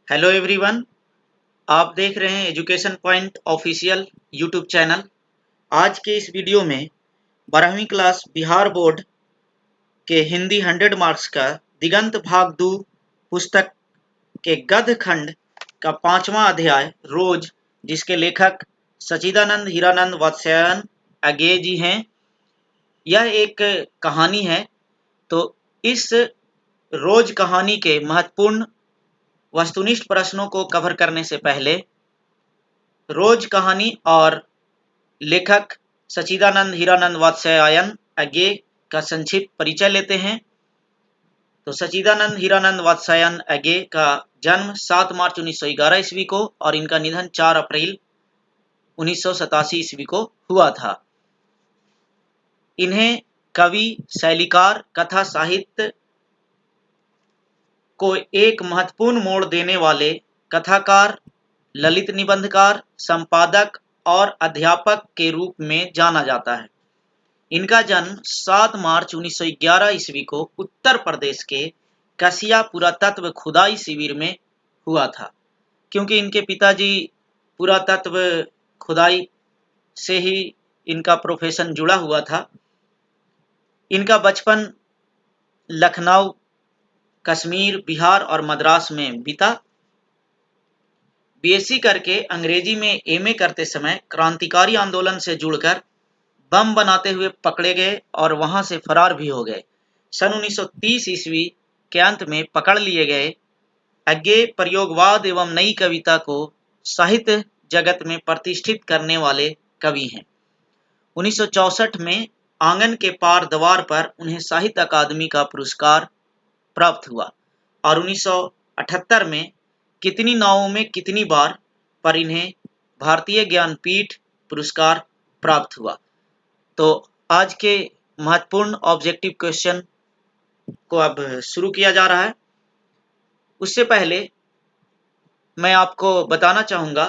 Hello everyone. आप देख रहे हैं education point official YouTube channel. आज के इस वीडियो में 12वीं क्लास बिहार बोर्ड के हिंदी 100 मार्क्स का दिगंत भाग 2 पुस्तक के गद्य खंड का 5वां अध्याय रोज, जिसके लेखक सच्चिदानंद हीरानंद वात्स्यायन अज्ञेय जी हैं, यह एक कहानी है। तो इस रोज कहानी के महत्वपूर्ण वस्तुनिष्ठ प्रश्नों को कवर करने से पहले रोज कहानी और लेखक सच्चिदानंद हीरानंद वात्स्यायन अज्ञेय का संक्षिप्त परिचय लेते हैं। तो सच्चिदानंद हीरानंद वात्स्यायन अज्ञेय का जन्म 7 मार्च 1911 ईस्वी को और इनका निधन 4 अप्रैल 1987 ईस्वी को हुआ था। इन्हें कवि, शैलीकार, कथा साहित्य को एक महत्वपूर्ण मोड़ देने वाले कथाकार, ललित निबंधकार, संपादक और अध्यापक के रूप में जाना जाता है। इनका जन्म 7 मार्च 1911 ईस्वी को उत्तर प्रदेश के कसिया पुरातत्व खुदाई शिविर में हुआ था। क्योंकि इनके पिताजी पुरातत्व खुदाई से ही इनका प्रोफेशन जुड़ा हुआ था। इनका बचपन लखनऊ, कश्मीर, बिहार और मद्रास में बीता। बीएससी करके अंग्रेजी में एमए करते समय क्रांतिकारी आंदोलन से जुड़कर बम बनाते हुए पकड़े गए और वहां से फरार भी हो गए। सन 1930 ईस्वी के अंत में पकड़ लिए गए। अज्ञेय प्रयोगवाद एवं नई कविता को साहित्य जगत में प्रतिष्ठित करने वाले कवि हैं। 1964 में आंगन के पार दीवार पर उन्हें साहित्य अकादमी का पुरस्कार प्राप्त हुआ और 1978 में कितनी नावों में कितनी बार पर इन्हें भारतीय ज्ञानपीठ पुरस्कार प्राप्त हुआ। तो आज के महत्वपूर्ण ऑब्जेक्टिव क्वेश्चन को अब शुरू किया जा रहा है। उससे पहले मैं आपको बताना चाहूँगा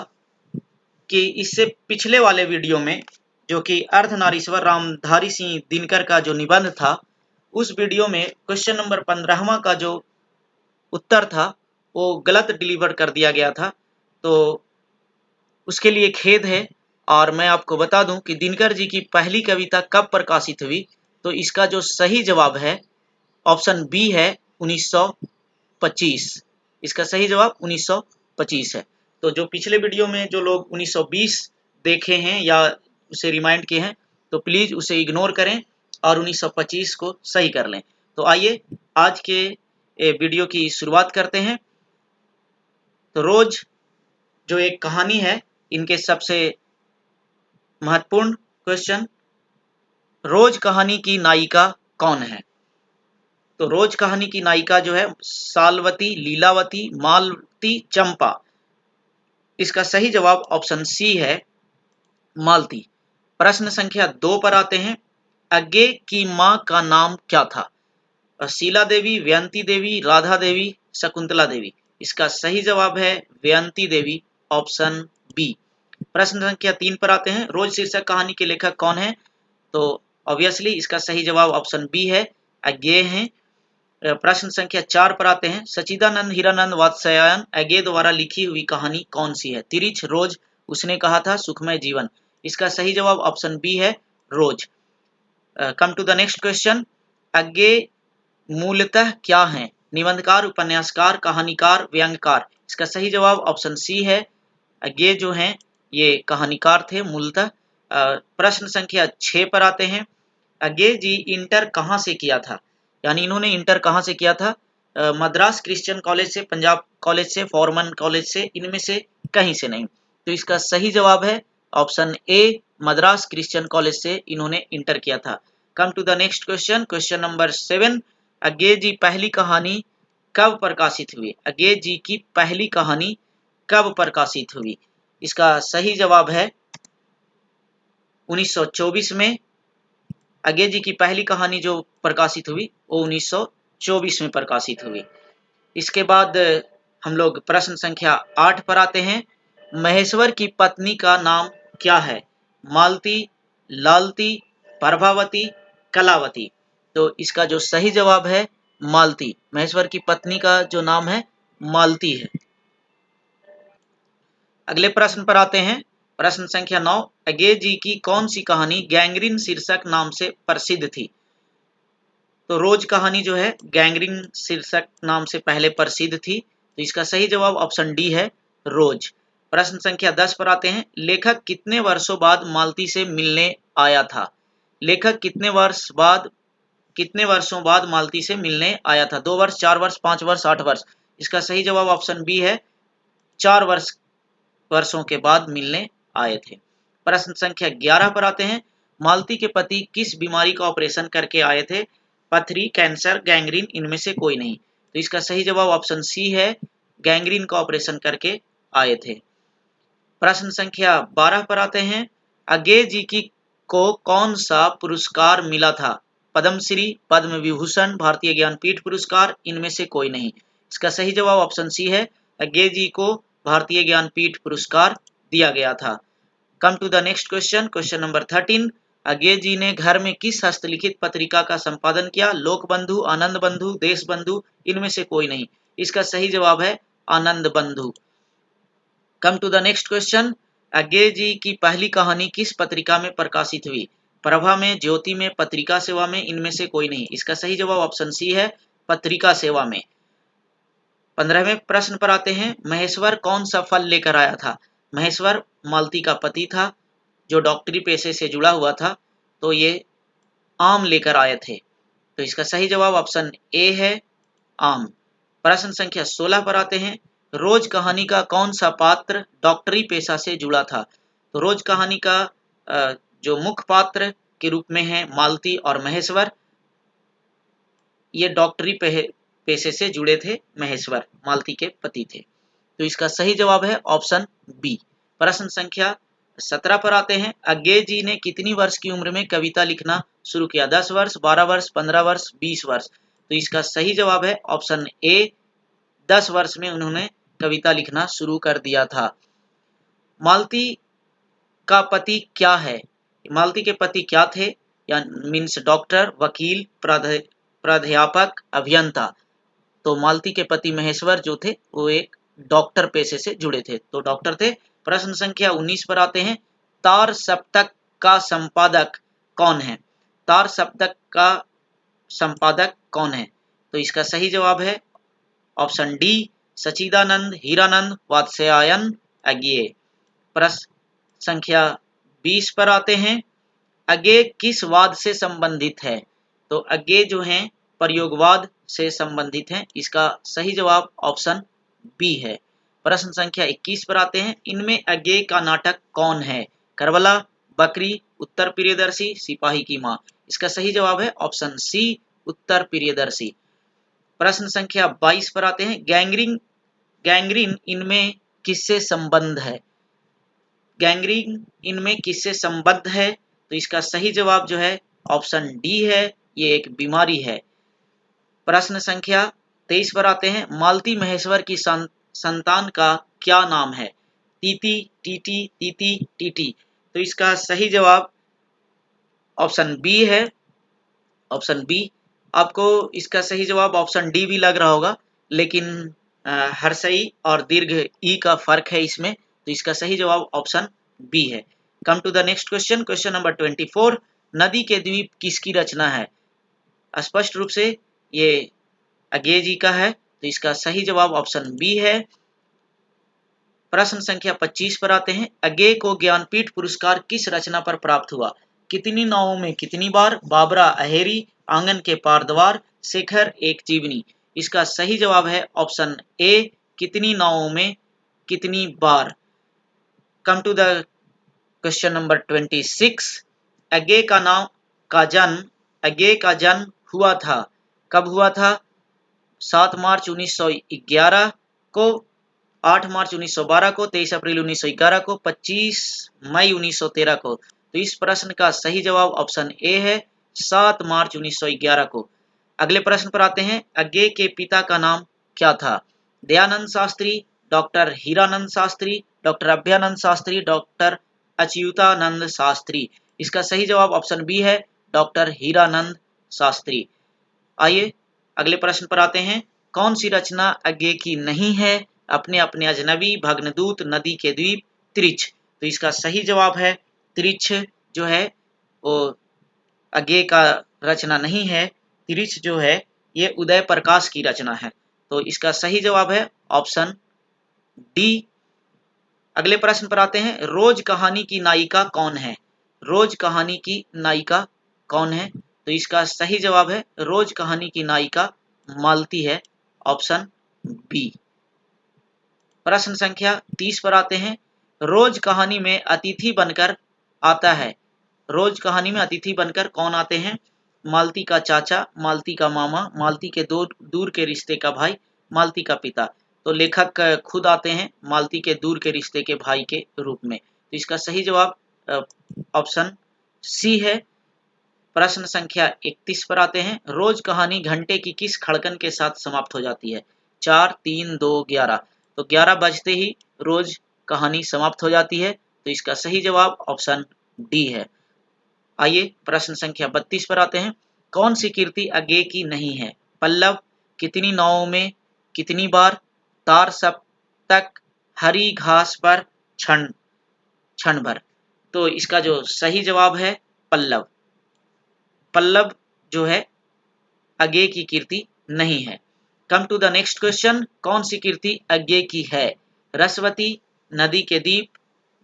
कि इससे पिछले वाले वीडियो में, जो कि अर्धनारीश्वर रामधारी सिंह दिनकर का जो निबंध था, उस वीडियो में क्वेश्चन नंबर 15वां का जो उत्तर था वो गलत डिलीवर कर दिया गया था। तो उसके लिए खेद है। और मैं आपको बता दूं कि दिनकर जी की पहली कविता कब प्रकाशित हुई। तो इसका जो सही जवाब है ऑप्शन बी है 1925। इसका सही जवाब 1925 है। तो जो पिछले वीडियो में जो लोग 1920 देखे हैं या उसे रिमाइंड किए हैं, तो प्लीज उसे इग्नोर करें और 1925 को सही कर लें। तो आइए आज के वीडियो की शुरुआत करते हैं। तो रोज जो एक कहानी है, इनके सबसे महत्वपूर्ण क्वेश्चन, रोज कहानी की नायिका कौन है। तो रोज कहानी की नायिका जो है सालवती, लीलावती, मालती, चंपा। इसका सही जवाब ऑप्शन सी है मालती। प्रश्न संख्या 2 पर आते हैं। अज्ञेय की मां का नाम क्या था। शीला देवी, व्यंती देवी, राधा देवी, शकुंतला देवी। इसका सही जवाब है व्यंती देवी, ऑप्शन बी। प्रश्न संख्या 3 पर आते हैं। रोज शीर्षक कहानी के लेखक कौन है। तो ऑब्वियसली इसका सही जवाब ऑप्शन बी है, अज्ञेय हैं। प्रश्न संख्या 4 पर आते हैं। सच्चिदानंद हीरानंद वात्स्यायन अज्ञेय द्वारा लिखी हुई कहानी कौन सी है। तिरिछ, रोज, उसने कहा था, सुखमय जीवन। इसका सही जवाब ऑप्शन बी है, रोज। Come to the next question. अज्ञेय मूलतः क्या है। निबंधकार, उपन्यासकार, कहानीकार, व्यंग्यकार। इसका सही जवाब ऑप्शन सी है, अज्ञेय जो हैं ये कहानीकार थे मूलतः। प्रश्न संख्या 6 पर आते हैं। अज्ञेय जी इंटर कहाँ से किया था। यानी इन्होंने इंटर कहाँ से किया था। मद्रास क्रिश्चियन कॉलेज से, पंजाब कॉलेज से, फॉरमन कॉलेज से, इनमें से कहीं से नहीं। तो इसका सही जवाब है option A, Madras Christian college से इन्होंने इंटर किया था। Come to the next question, question number 7। Agyeya ji पहली कहानी कब प्रकाशित हुई। अज्ञेय जी की पहली कहानी कब प्रकाशित हुई। इसका सही जवाब है 1924 में। अज्ञेय जी की पहली कहानी जो प्रकाशित हुई वो 1924 में प्रकाशित हुई। इसके बाद हम लोग प्रश्न संख्या 8 पर आते हैं। महेश्वर की पत्नी का नाम क्या है। मालती, लालती, प्रभावती, कलावती। तो इसका जो सही जवाब है मालती। महेश्वर की पत्नी का जो नाम है मालती है। अगले प्रश्न पर आते हैं। प्रश्न संख्या 9, अगे जी की कौन सी कहानी गैंग्रीन शीर्षक नाम से प्रसिद्ध थी? तो रोज कहानी जो है गैंग्रीन शीर्षक नाम से पहले प्रसिद्ध थी, तो इसका सही जवाब ऑप्शन डी है, रोज। प्रश्न संख्या 10 पर आते हैं। लेखक कितने वर्षों बाद मालती से मिलने आया था? लेखक कितने वर्षों बाद मालती से मिलने आया था? 2 वर्ष, 4 वर्ष, 5 वर्ष, 8 वर्ष। इसका सही जवाब ऑप्शन बी है, 4 वर्षों के बाद मिलने आए थे। प्रश्न संख्या 11 पर आते हैं। मालती के पति किस बीमारी का ऑपरेशन करके आए थे? पथरी, कैंसर, गैंग्रीन, इनमें से कोई नहीं। तो इसका सही जवाब ऑप्शन सी है, गैंग्रीन का ऑपरेशन करके आए थे। प्रश्न संख्या 12 पर आते हैं। अगे जी की को कौन सा पुरस्कार मिला था? पद्मश्री, पद्म विभूषण, भारतीय ज्ञानपीठ पुरस्कार, इनमें से कोई नहीं। इसका सही जवाब ऑप्शन सी है, अगे जी को भारतीय ज्ञानपीठ पुरस्कार दिया गया था। Come to the next question, question number 13। अगे जी ने घर में किस हस्तलिखित पत्रिका का संपादन किया? लोक बंधु, आनंद बंधु, देश बंधु, इनमें से कोई नहीं। इसका सही जवाब है Anand Bandhu. Come to the next question. अगे जी की पहली कहानी किस पत्रिका में प्रकाशित हुई? प्रभा में, ज्योति में, पत्रिका सेवा में, इनमें से कोई नहीं। इसका सही जवाब ऑप्शन सी है, पत्रिका सेवा में। 15वें प्रश्न पर आते हैं। महेश्वर कौन सा फल लेकर आया था? महेश्वर मालती का पति था जो डॉक्टरी पेशे से जुड़ा हुआ था, तो ये आम लेकर आए थे। तो इसका सही जवाब ऑप्शन ए है, आम। प्रश्न संख्या 16 पर आते हैं। रोज कहानी का कौन सा पात्र डॉक्टरी पेशा से जुड़ा था? तो रोज कहानी का जो मुख्य पात्र के रूप में है मालती और महेश्वर, ये डॉक्टरी पेशे से जुड़े थे। महेश्वर मालती के पति थे, तो इसका सही जवाब है ऑप्शन बी। प्रश्न संख्या 17 पर आते हैं। अगे जी ने कितनी वर्ष की उम्र में कविता लिखना शुरू किया? 10 वर्ष, 12 वर्ष, 15 वर्ष, 20 वर्ष। तो इसका सही जवाब है ऑप्शन ए, 10 वर्ष में उन्होंने कविता लिखना शुरू कर दिया था। मालती का पति क्या है? मालती के पति क्या थे? या मीन्स डॉक्टर, वकील, प्राध्यापक, अभियंता। तो मालती के पति महेश्वर जो थे वो एक डॉक्टर पेशे से जुड़े थे, तो डॉक्टर थे। प्रश्न संख्या 19 पर आते हैं। तार सप्तक का संपादक कौन है? तार सप्तक का संपादक कौन है? तो इसका सही जवाब है ऑप्शन डी, सचिदानंद, हीरानंद, वात्स्यायन अज्ञेय। प्रश्न संख्या 20 पर आते हैं। अज्ञेय किस वाद से संबंधित है? तो अज्ञेय जो हैं प्रयोगवाद से संबंधित हैं। इसका सही जवाब ऑप्शन बी है। प्रश्न संख्या 21 पर आते हैं। इनमें अज्ञेय का नाटक कौन है? करबला, बकरी, उत्तर प्रियदर्शी, सिपाही की मां। इसका सही जवाब है ऑप्शन सी, उत्तर प्रियदर्शी। प्रश्न संख्या 22 पर आते हैं। गैंग्रीन इनमें किससे संबंध है? गैंग्रीन इनमें किससे संबद्ध है? तो इसका सही जवाब जो है ऑप्शन डी है, ये एक बीमारी है। प्रश्न संख्या 23 पर आते हैं। मालती महेश्वर की संतान का क्या नाम है? तीती, टीटी, तीती, टीटी। तो इसका सही जवाब ऑप्शन बी है, ऑप्शन बी। आपको इसका सही जवाब ऑप्शन डी भी लग रहा होगा, लेकिन हर्षई और दीर्घ ई का फर्क है इसमें, तो इसका सही जवाब ऑप्शन बी है। Come to the next question, question number 24। नदी के द्वीप किसकी रचना है? स्पष्ट रूप से ये अज्ञेय जी का है, तो इसका सही जवाब ऑप्शन बी है। प्रश्न संख्या 25 पर आते हैं। अज्ञेय को ज्ञानपीठ पुरस्कार किस रचना पर प्राप्त हुआ? कितनी नावों में कितनी बार, बाबरा अहेरी, आंगन के पार द्वार, शेखर एक जीवनी। इसका सही जवाब है ऑप्शन ए, कितनी नावों में कितनी बार। Come to the question number 26। अज्ञेय का जन्म हुआ था, कब हुआ था? 7 मार्च 1911 को, 8 मार्च 1912 को, 23 अप्रैल 1911 को, 25 मई 1913 को। तो इस प्रश्न का सही जवाब ऑप्शन ए है, 7 मार्च 1911 को। अगले प्रश्न पर आते हैं। अज्ञेय के पिता का नाम क्या था? Dayanand Shastri, doctor Hiranand Shastri, doctor Abhyanand Shastri, doctor Achyutanand Shastri. इसका सही जवाब ऑप्शन बी है, डॉक्टर हीरानंद शास्त्री। आइए अगले प्रश्न पर आते हैं। कौन सी रचना अज्ञेय की नहीं है? अपने अपने अजनबी भग्नदूत नदी के द्वीप त्रिछ। तो इसका सही जवाब है त्रिछ जो है वो अज्ञे का रचना नहीं है। त्रिछ जो है ये उदय प्रकाश की रचना है। तो इसका सही जवाब है ऑप्शन डी। अगले प्रश्न पर आते हैं, रोज कहानी की नायिका कौन है? रोज कहानी की नायिका कौन है? तो इसका सही जवाब है रोज कहानी की नायिका मालती है, ऑप्शन बी। प्रश्न संख्या 30 पर आते हैं, रोज कहानी में अतिथि बनकर आता है। रोज कहानी में अतिथि बनकर कौन आते हैं? मालती का चाचा, मालती का मामा, मालती के दूर के रिश्ते का भाई, मालती का पिता। तो लेखक खुद आते हैं मालती के दूर के रिश्ते के भाई के रूप में। तो इसका सही जवाब ऑप्शन सी है। प्रश्न संख्या 31 पर आते हैं, रोज कहानी घंटे की किस खड़कन के साथ समाप्त हो जाती है? 4, 3, 2, 11। तो 11 बजते ही रोज कहानी समाप्त हो जाती है। तो इसका सही जवाब ऑप्शन डी है। आइए प्रश्न संख्या 32 पर आते हैं, कौन सी कीर्ति अज्ञे की नहीं है? पल्लव, कितनी नावों में, कितनी बार, तार सप्तक, हरी घास पर, क्षण क्षण भर। तो इसका जो सही जवाब है पल्लव। पल्लव जो है अज्ञे की कीर्ति नहीं है। Come to the next question, कौन सी कीर्ति अज्ञे की है? रसवती, नदी के दीप,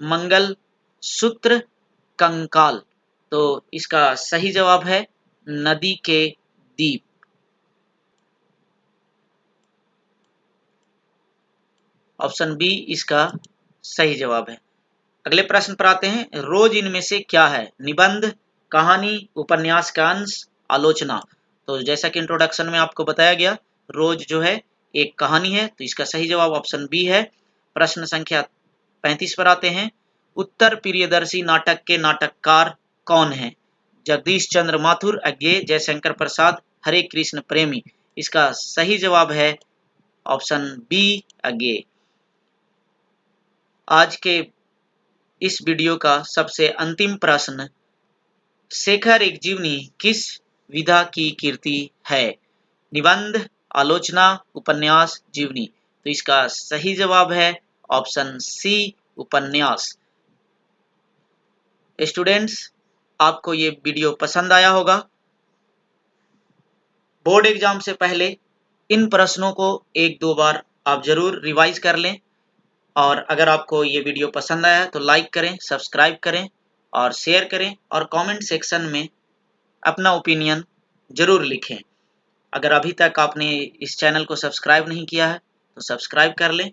मंगल सूत्र, कंकाल। तो इसका सही जवाब है नदी के दीप। ऑप्शन बी इसका सही जवाब है। अगले प्रश्न पर आते हैं, रोज इनमें से क्या है? निबंध, कहानी, उपन्यास का अंश, आलोचना। तो जैसा कि इंट्रोडक्शन में आपको बताया गया, रोज जो है एक कहानी है। तो इसका सही जवाब ऑप्शन बी है। प्रश्न संख्या 35 पर आते हैं, उत्तर प्रियदर्शी नाटक के नाटककार कौन है? जगदीश चंद्र माथुर, अज्ञे, जयशंकर प्रसाद, हरे कृष्ण प्रेमी। इसका सही जवाब है ऑप्शन बी अज्ञे। आज के इस वीडियो का सबसे अंतिम प्रश्न, शेखर एक जीवनी किस विधा की कीर्ति है? निबंध, आलोचना, उपन्यास, जीवनी। तो इसका सही जवाब है ऑप्शन सी उपन्यास। स्टूडेंट्स, आपको ये वीडियो पसंद आया होगा। बोर्ड एग्जाम से पहले इन प्रश्नों को 1-2 बार आप जरूर रिवाइज कर लें। और अगर आपको ये वीडियो पसंद आया तो लाइक करें, सब्सक्राइब करें और शेयर करें और कमेंट सेक्शन में अपना ओपिनियन जरूर लिखें। अगर अभी तक आपने इस चैनल को सब्सक्राइब नहीं किया है तो सब्सक्राइब कर लें।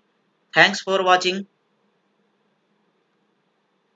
Thanks for watching.